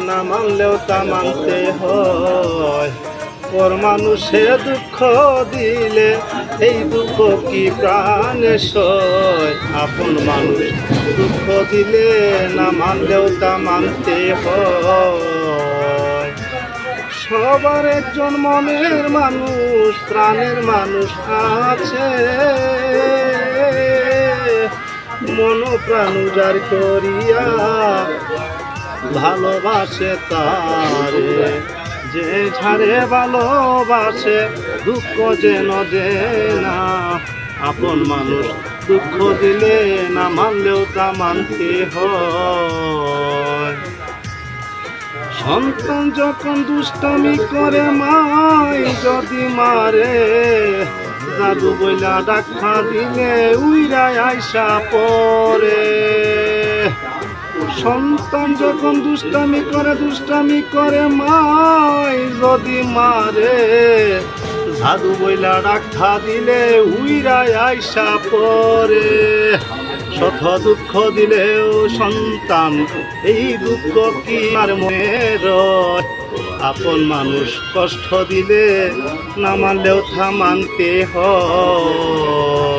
না মানলেও তা মানতে হয়। পর মানুষে দুঃখ দিলে এই দুঃখ কি প্রাণে সয়। আপন মানুষ দুঃখ দিলে না মানলেও তা মানতে হয়। সবার একজন মনের মানুষ প্রাণের মানুষ আছে, মন প্রাণ উজাড় করিয়া ভালোবাসে তারে। যে ঝাড়ে ভালোবাসে দুঃখ যেন দে না। আপন মানুষ দুঃখ দিলে না মানলেও তা মানতে হয়। সন্তান যখন দুষ্টামি করে মাই যদি মারে, জাদু বইলা ডাক্কা দিলে উইরাই আইসা পরে। সন্তান যখন দুষ্টামি করে মাই যদি মারে, জাদু বইলা ডাক্কা দিলে উইরাই আইসা পরে। শত দুঃখ দিলেও সন্তান এই দুঃখ কি আর মনে রয়। আপন মানুষ কষ্ট দিলে না মানলেও তা মানতে হয়।